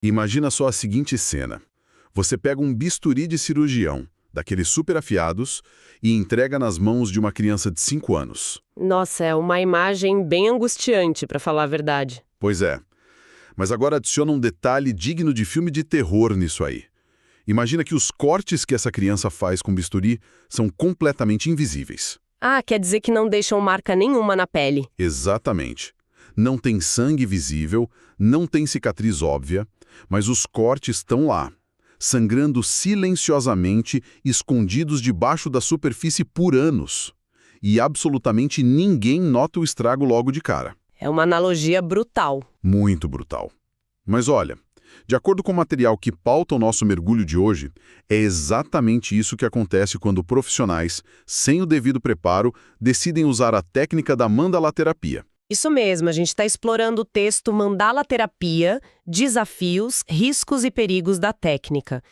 Imagina só a seguinte cena. Você pega um bisturi de cirurgião, daqueles super afiados, e entrega nas mãos de uma criança de 5 anos. Nossa, é uma imagem bem angustiante, pra falar a verdade. Pois é. Mas agora adiciona um detalhe digno de filme de terror nisso aí. Imagina que os cortes que essa criança faz com bisturi são completamente invisíveis. Ah, quer dizer que não deixam marca nenhuma na pele. Exatamente. Não tem sangue visível, não tem cicatriz óbvia, mas os cortes estão lá, sangrando silenciosamente, escondidos debaixo da superfície por anos. E absolutamente ninguém nota o estrago logo de cara. É uma analogia brutal. Muito brutal. Mas olha, de acordo com o material que pauta o nosso mergulho de hoje, é exatamente isso que acontece quando profissionais, sem o devido preparo, decidem usar a técnica da mandalaterapia. Isso mesmo, a gente está explorando o texto Mandala Terapia, Desafios, Riscos e Perigos da Técnica.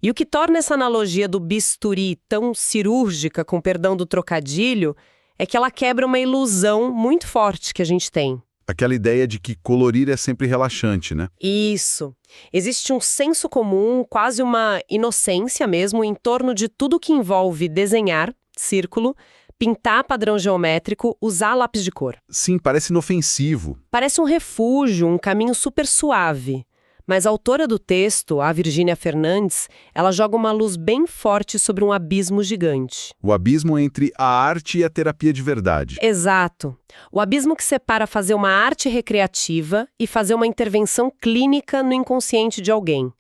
E o que torna essa analogia do bisturi tão cirúrgica, com perdão do trocadilho, é que ela quebra uma ilusão muito forte que a gente tem. Aquela ideia de que colorir é sempre relaxante, né? Isso. Existe um senso comum, quase uma inocência mesmo, em torno de tudo que envolve desenhar, círculo, pintar padrão geométrico, usar lápis de cor. Sim, parece inofensivo. Parece um refúgio, um caminho super suave. Mas a autora do texto, a Virgínia Fernandes, ela joga uma luz bem forte sobre um abismo gigante. O abismo entre a arte e a terapia de verdade. Exato. O abismo que separa fazer uma arte recreativa e fazer uma intervenção clínica no inconsciente de alguém.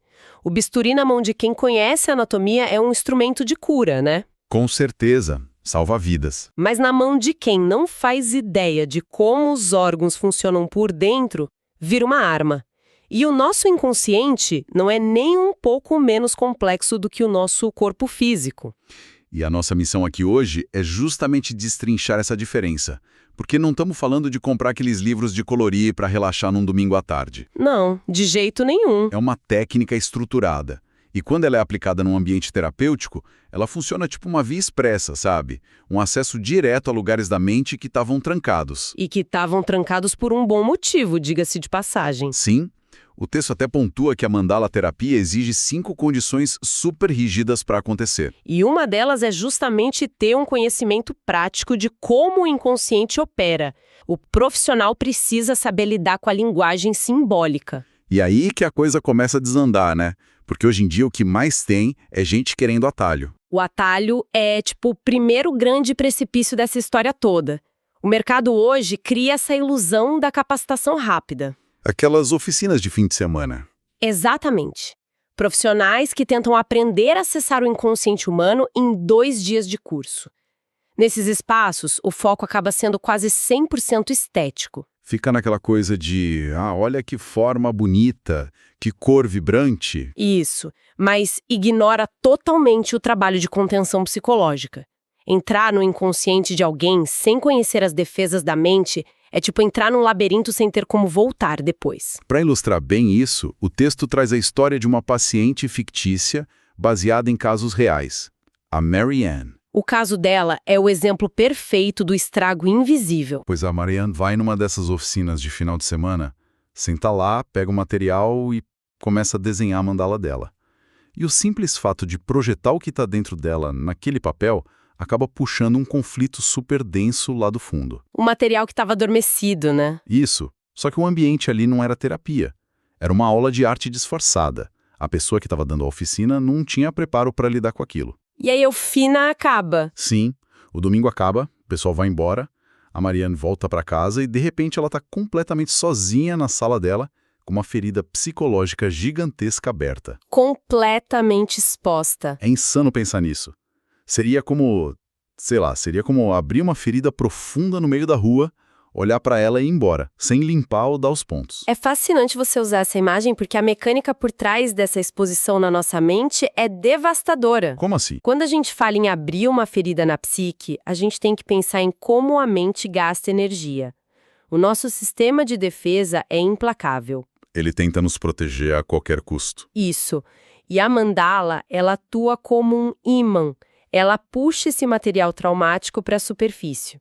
O bisturi na mão de quem conhece a anatomia é um instrumento de cura, né? Com certeza. Salva vidas. Mas na mão de quem não faz ideia de como os órgãos funcionam por dentro, vira uma arma. E o nosso inconsciente não é nem um pouco menos complexo do que o nosso corpo físico. E a nossa missão aqui hoje é justamente destrinchar essa diferença. Porque não estamos falando de comprar aqueles livros de colorir para relaxar num domingo à tarde. Não, de jeito nenhum. É uma técnica estruturada. E quando ela é aplicada num ambiente terapêutico, ela funciona tipo uma via expressa, sabe? Um acesso direto a lugares da mente que estavam trancados. E que estavam trancados por um bom motivo, diga-se de passagem. Sim. O texto até pontua que a mandala terapia exige 5 condições super rígidas para acontecer. E uma delas é justamente ter um conhecimento prático de como o inconsciente opera. O profissional precisa saber lidar com a linguagem simbólica. E aí que a coisa começa a desandar, né? Porque hoje em dia o que mais tem é gente querendo atalho. O atalho é, tipo, o primeiro grande precipício dessa história toda. O mercado hoje cria essa ilusão da capacitação rápida. Aquelas oficinas de fim de semana. Exatamente. Profissionais que tentam aprender a acessar o inconsciente humano em 2 dias de curso. Nesses espaços, o foco acaba sendo quase 100% estético. Fica naquela coisa de, olha que forma bonita, que cor vibrante. Isso, mas ignora totalmente o trabalho de contenção psicológica. Entrar no inconsciente de alguém sem conhecer as defesas da mente é tipo entrar num labirinto sem ter como voltar depois. Para ilustrar bem isso, o texto traz a história de uma paciente fictícia baseada em casos reais, a Mary Ann. O caso dela é o exemplo perfeito do estrago invisível. Pois a Mary Ann vai numa dessas oficinas de final de semana, senta lá, pega o material e começa a desenhar a mandala dela. E o simples fato de projetar o que está dentro dela naquele papel acaba puxando um conflito super denso lá do fundo. O material que estava adormecido, né? Isso. Só que o ambiente ali não era terapia. Era uma aula de arte disfarçada. A pessoa que estava dando a oficina não tinha preparo para lidar com aquilo. E aí a oficina acaba. Sim. O domingo acaba, o pessoal vai embora, a Marianne volta para casa e de repente ela está completamente sozinha na sala dela, com uma ferida psicológica gigantesca aberta. Completamente exposta. É insano pensar nisso. Seria como abrir uma ferida profunda no meio da rua, olhar para ela e ir embora, sem limpar ou dar os pontos. É fascinante você usar essa imagem porque a mecânica por trás dessa exposição na nossa mente é devastadora. Como assim? Quando a gente fala em abrir uma ferida na psique, a gente tem que pensar em como a mente gasta energia. O nosso sistema de defesa é implacável. Ele tenta nos proteger a qualquer custo. Isso. E a mandala, ela atua como um ímã. Ela puxa esse material traumático para a superfície.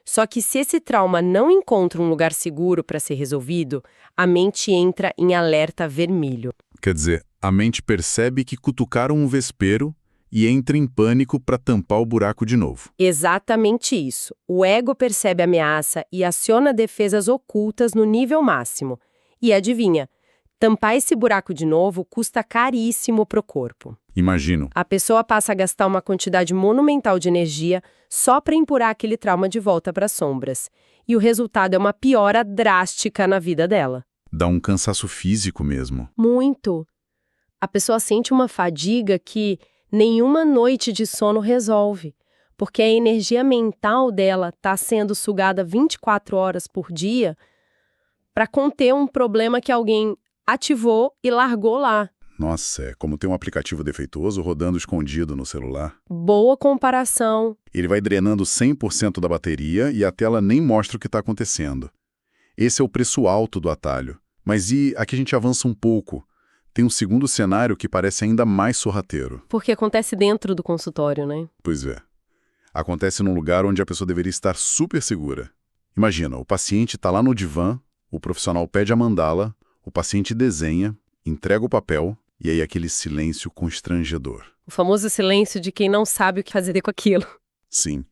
Só que se esse trauma não encontra um lugar seguro para ser resolvido, a mente entra em alerta vermelho. Quer dizer, a mente percebe que cutucaram um vespeiro e entra em pânico para tampar o buraco de novo. Exatamente isso. O ego percebe a ameaça e aciona defesas ocultas no nível máximo. E adivinha, tampar esse buraco de novo custa caríssimo pro corpo. Imagino. A pessoa passa a gastar uma quantidade monumental de energia só para empurrar aquele trauma de volta para as sombras. E o resultado é uma piora drástica na vida dela. Dá um cansaço físico mesmo. Muito. A pessoa sente uma fadiga que nenhuma noite de sono resolve, porque a energia mental dela está sendo sugada 24 horas por dia para conter um problema que alguém ativou e largou lá. Nossa, é como ter um aplicativo defeituoso rodando escondido no celular. Boa comparação. Ele vai drenando 100% da bateria e a tela nem mostra o que está acontecendo. Esse é o preço alto do atalho. Mas e aqui a gente avança um pouco. Tem um segundo cenário que parece ainda mais sorrateiro. Porque acontece dentro do consultório, né? Pois é. Acontece num lugar onde a pessoa deveria estar super segura. Imagina, o paciente está lá no divã, o profissional pede a mandala, o paciente desenha, entrega o papel, e aí aquele silêncio constrangedor. O famoso silêncio de quem não sabe o que fazer com aquilo. Sim.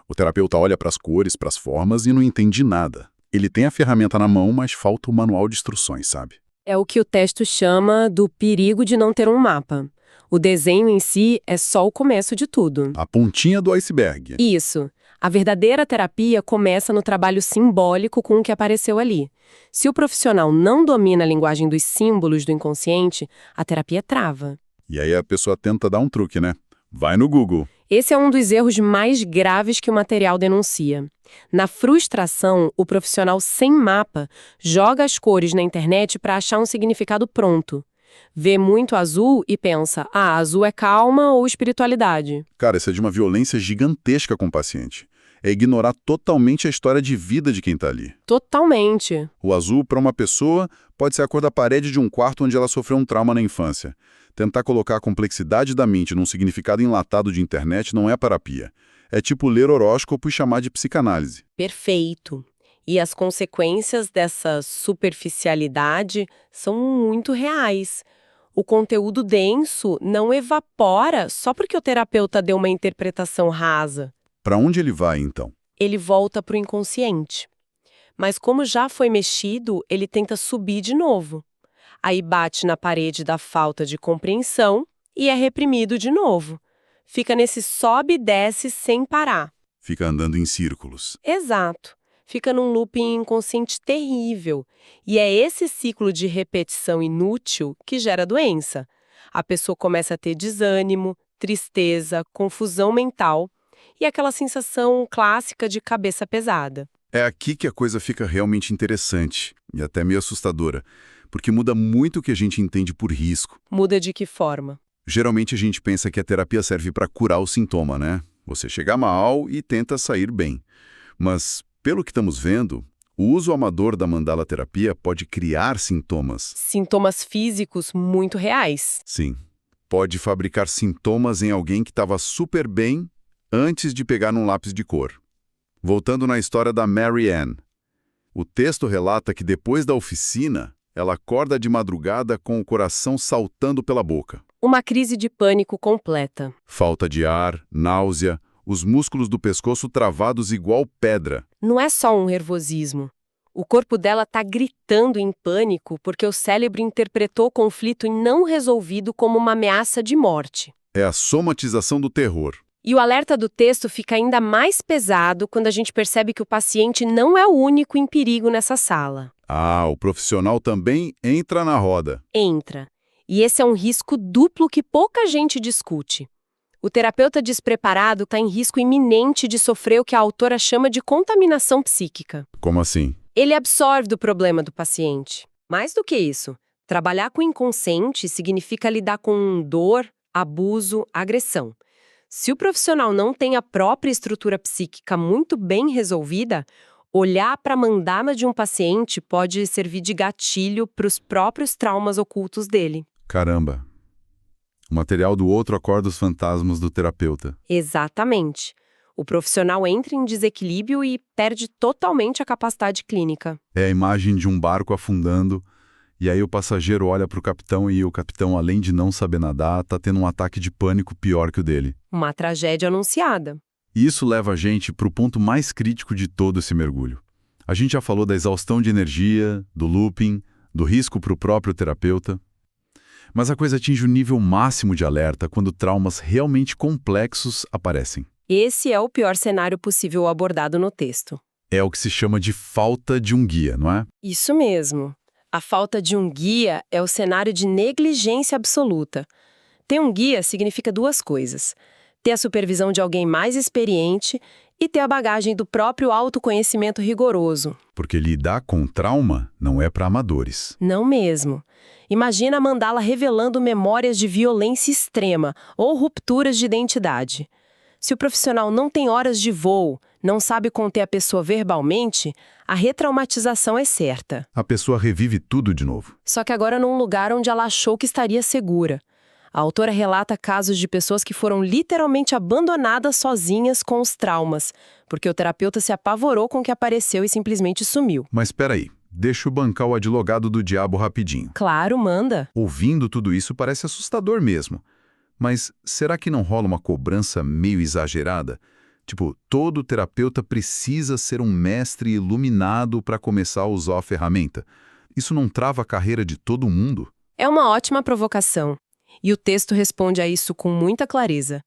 O terapeuta olha para as cores, para as formas e não entende nada. Ele tem a ferramenta na mão, mas falta o manual de instruções, sabe? É o que o texto chama do perigo de não ter um mapa. O desenho em si é só o começo de tudo. A pontinha do iceberg. Isso. A verdadeira terapia começa no trabalho simbólico com o que apareceu ali. Se o profissional não domina a linguagem dos símbolos do inconsciente, a terapia trava. E aí a pessoa tenta dar um truque, né? Vai no Google. Esse é um dos erros mais graves que o material denuncia. Na frustração, o profissional sem mapa joga as cores na internet para achar um significado pronto. Vê muito azul e pensa, azul é calma ou espiritualidade. Cara, isso é de uma violência gigantesca com o paciente. É ignorar totalmente a história de vida de quem está ali. Totalmente. O azul, para uma pessoa, pode ser a cor da parede de um quarto onde ela sofreu um trauma na infância. Tentar colocar a complexidade da mente num significado enlatado de internet não é terapia. É tipo ler horóscopo e chamar de psicanálise. Perfeito. E as consequências dessa superficialidade são muito reais. O conteúdo denso não evapora só porque o terapeuta deu uma interpretação rasa. Para onde ele vai, então? Ele volta para o inconsciente. Mas como já foi mexido, ele tenta subir de novo. Aí bate na parede da falta de compreensão e é reprimido de novo. Fica nesse sobe e desce sem parar. Fica andando em círculos. Exato. Fica num looping inconsciente terrível. E é esse ciclo de repetição inútil que gera doença. A pessoa começa a ter desânimo, tristeza, confusão mental e aquela sensação clássica de cabeça pesada. É aqui que a coisa fica realmente interessante e até meio assustadora, porque muda muito o que a gente entende por risco. Muda de que forma? Geralmente a gente pensa que a terapia serve para curar o sintoma, né? Você chega mal e tenta sair bem. Mas, pelo que estamos vendo, o uso amador da mandala terapia pode criar sintomas. Sintomas físicos muito reais. Sim. Pode fabricar sintomas em alguém que estava super bem antes de pegar num lápis de cor. Voltando na história da Mary Ann. O texto relata que depois da oficina, ela acorda de madrugada com o coração saltando pela boca. Uma crise de pânico completa. Falta de ar, náusea, os músculos do pescoço travados igual pedra. Não é só um nervosismo. O corpo dela está gritando em pânico porque o cérebro interpretou o conflito não resolvido como uma ameaça de morte. É a somatização do terror. E o alerta do texto fica ainda mais pesado quando a gente percebe que o paciente não é o único em perigo nessa sala. O profissional também entra na roda. Entra. E esse é um risco duplo que pouca gente discute. O terapeuta despreparado está em risco iminente de sofrer o que a autora chama de contaminação psíquica. Como assim? Ele absorve do problema do paciente. Mais do que isso, trabalhar com o inconsciente significa lidar com dor, abuso, agressão. Se o profissional não tem a própria estrutura psíquica muito bem resolvida, olhar para a mandala de um paciente pode servir de gatilho para os próprios traumas ocultos dele. Caramba! O material do outro acorda os fantasmas do terapeuta. Exatamente. O profissional entra em desequilíbrio e perde totalmente a capacidade clínica. É a imagem de um barco afundando, e aí o passageiro olha para o capitão e o capitão, além de não saber nadar, está tendo um ataque de pânico pior que o dele. Uma tragédia anunciada. E isso leva a gente para o ponto mais crítico de todo esse mergulho. A gente já falou da exaustão de energia, do looping, do risco para o próprio terapeuta. Mas a coisa atinge o nível máximo de alerta quando traumas realmente complexos aparecem. Esse é o pior cenário possível abordado no texto. É o que se chama de falta de um guia, não é? Isso mesmo. A falta de um guia é o cenário de negligência absoluta. Ter um guia significa duas coisas: ter a supervisão de alguém mais experiente e ter a bagagem do próprio autoconhecimento rigoroso. Porque lidar com trauma não é para amadores. Não mesmo. Imagina a mandala revelando memórias de violência extrema ou rupturas de identidade. Se o profissional não tem horas de voo, não sabe conter a pessoa verbalmente, a retraumatização é certa. A pessoa revive tudo de novo. Só que agora num lugar onde ela achou que estaria segura. A autora relata casos de pessoas que foram literalmente abandonadas sozinhas com os traumas, porque o terapeuta se apavorou com o que apareceu e simplesmente sumiu. Mas espera aí, deixa eu bancar o advogado do diabo rapidinho. Claro, manda. Ouvindo tudo isso parece assustador mesmo. Mas será que não rola uma cobrança meio exagerada? Tipo, todo terapeuta precisa ser um mestre iluminado para começar a usar a ferramenta. Isso não trava a carreira de todo mundo? É uma ótima provocação. E o texto responde a isso com muita clareza.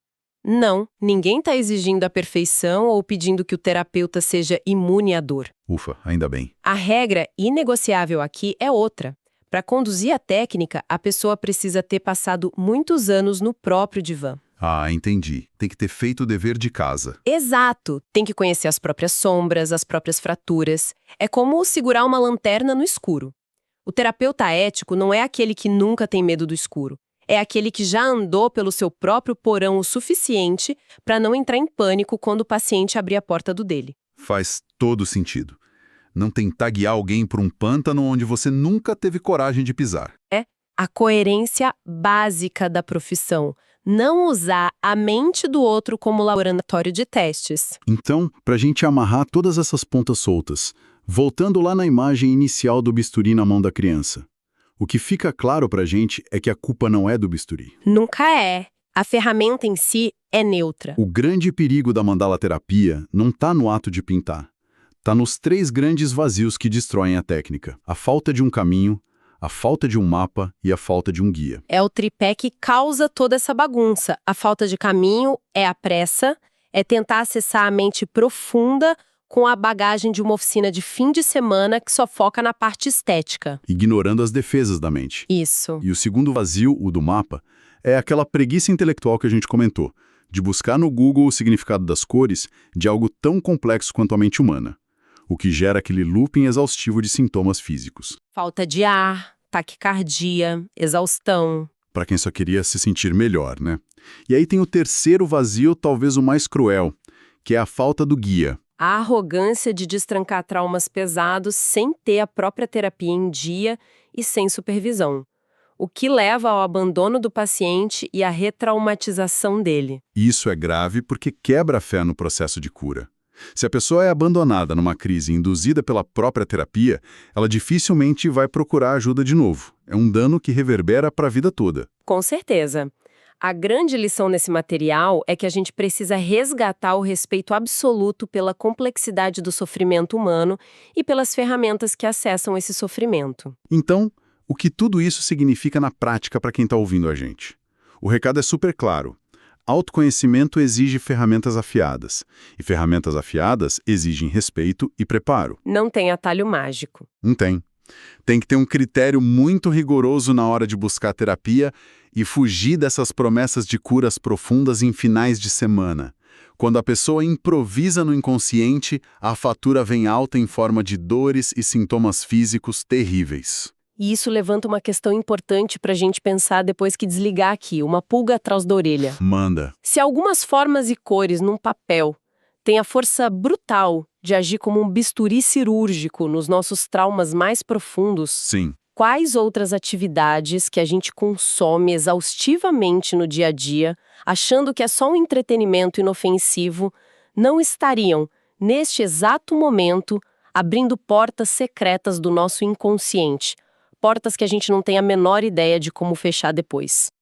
Não, ninguém está exigindo a perfeição ou pedindo que o terapeuta seja imune à dor. Ufa, ainda bem. A regra inegociável aqui é outra. Para conduzir a técnica, a pessoa precisa ter passado muitos anos no próprio divã. Ah, entendi. Tem que ter feito o dever de casa. Exato! Tem que conhecer as próprias sombras, as próprias fraturas. É como segurar uma lanterna no escuro. O terapeuta ético não é aquele que nunca tem medo do escuro. É aquele que já andou pelo seu próprio porão o suficiente para não entrar em pânico quando o paciente abrir a porta do dele. Faz todo sentido. Não tentar guiar alguém por um pântano onde você nunca teve coragem de pisar. É a coerência básica da profissão. Não usar a mente do outro como laboratório de testes. Então, para a gente amarrar todas essas pontas soltas, voltando lá na imagem inicial do bisturi na mão da criança, o que fica claro para a gente é que a culpa não é do bisturi. Nunca é. A ferramenta em si é neutra. O grande perigo da mandala terapia não está no ato de pintar. Está nos três grandes vazios que destroem a técnica: a falta de um caminho, a falta de um mapa e a falta de um guia. É o tripé que causa toda essa bagunça. A falta de caminho é a pressa, é tentar acessar a mente profunda com a bagagem de uma oficina de fim de semana que só foca na parte estética. Ignorando as defesas da mente. Isso. E o segundo vazio, o do mapa, é aquela preguiça intelectual que a gente comentou, de buscar no Google o significado das cores de algo tão complexo quanto a mente humana, o que gera aquele looping exaustivo de sintomas físicos. Falta de ar, taquicardia, exaustão. Para quem só queria se sentir melhor, né? E aí tem o terceiro vazio, talvez o mais cruel, que é a falta do guia. A arrogância de destrancar traumas pesados sem ter a própria terapia em dia e sem supervisão. O que leva ao abandono do paciente e à retraumatização dele. Isso é grave porque quebra a fé no processo de cura. Se a pessoa é abandonada numa crise induzida pela própria terapia, ela dificilmente vai procurar ajuda de novo. É um dano que reverbera para a vida toda. Com certeza. A grande lição nesse material é que a gente precisa resgatar o respeito absoluto pela complexidade do sofrimento humano e pelas ferramentas que acessam esse sofrimento. Então, o que tudo isso significa na prática para quem está ouvindo a gente? O recado é super claro. Autoconhecimento exige ferramentas afiadas, e ferramentas afiadas exigem respeito e preparo. Não tem atalho mágico. Não tem. Tem que ter um critério muito rigoroso na hora de buscar terapia e fugir dessas promessas de curas profundas em finais de semana. Quando a pessoa improvisa no inconsciente, a fatura vem alta em forma de dores e sintomas físicos terríveis. E isso levanta uma questão importante para a gente pensar depois que desligar aqui, uma pulga atrás da orelha. Manda. Se algumas formas e cores num papel têm a força brutal de agir como um bisturi cirúrgico nos nossos traumas mais profundos, Sim. quais outras atividades que a gente consome exaustivamente no dia a dia, achando que é só um entretenimento inofensivo, não estariam, neste exato momento, abrindo portas secretas do nosso inconsciente, portas que a gente não tem a menor ideia de como fechar depois.